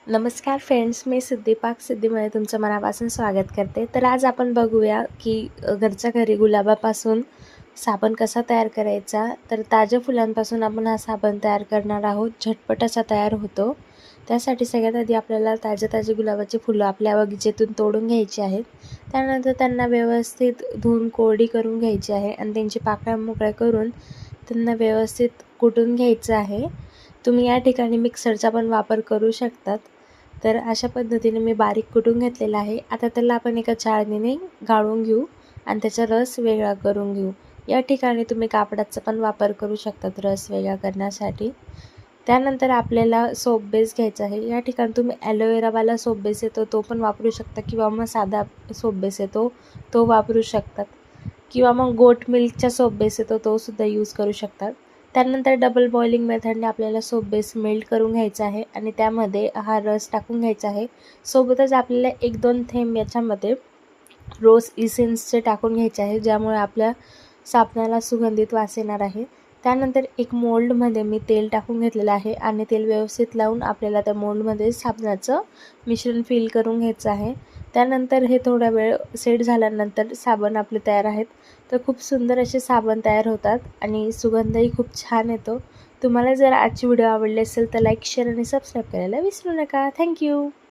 नमस्कार फ्रेंड्स, मी सिद्धीमध्ये तुमचं मनापासून स्वागत करते. तर आज आपण बघूया की घरच्या घरी गुलाबापासून साबण कसा तयार करायचा. तर ताज्या फुलांपासून आपण हा साबण तयार करणार आहोत. झटपट असा तयार होतो. त्यासाठी सगळ्यात आधी आपल्याला ताजे गुलाबाची फुलं आपल्या बगीचेतून तोडून घ्यायची आहेत. त्यानंतर त्यांना व्यवस्थित धुवून कोरडी करून घ्यायची आहे आणि त्यांची पाकळ्या मोकळ्या करून त्यांना व्यवस्थित कुटून घ्यायचं आहे. तुम्ही या ठिकाणी मिक्सरचा पण वापर करू शकतात. तर अशा पद्धतीने मी बारीक कुटून घेतलेला आहे. आता त्याला आपण एका चाळणीने गाळून घेऊ आणि त्याचा रस वेगळा करून घेऊ. या ठिकाणी तुम्ही कापडाचा पण वापर करू शकतात रस वेगळा करण्यासाठी. त्यानंतर आपल्याला सोप बेस घ्यायचा आहे. या ठिकाणी तुम्ही ॲलोवेरावाला सोप बेस येतो तो पण वापरू शकता किंवा मग साधा सोप बेस येतो तो वापरू शकतात किंवा मग गोट मिल्कचा सोप बेस येतो तो सुद्धा यूज करू शकतात. त्यानंतर डबल बॉइलिंग मेथडने आपल्याला सोप बेस मेल्ट करून घ्यायचा आहे आणि त्यामध्ये हा रस टाकून घ्यायचा आहे. सोबतच आपल्याला 1-2 थेंब याच्यामध्ये रोज इसेन्सचे टाकून घ्यायचे आहे, ज्यामुळे आपल्या साबणाला सुगंधित वास येणार आहे. त्यानंतर एक मोल्डमध्ये मी तेल टाकून घेतलेलं आहे आणि तेल व्यवस्थित लावून आपल्याला त्या मोल्डमध्ये साबणाचं मिश्रण फिल करून घ्यायचं आहे. त्यानंतर हे थोडा वेळ सेट झाल्यानंतर साबण आपले तयार आहेत. तर खूप सुंदर असे साबण तयार होतात आणि सुगंधही खूप छान येतो. तुम्हाला जर आजची व्हिडिओ आवडली असेल तर लाईक, शेअर आणि सबस्क्राईब करायला विसरू नका. थँक्यू.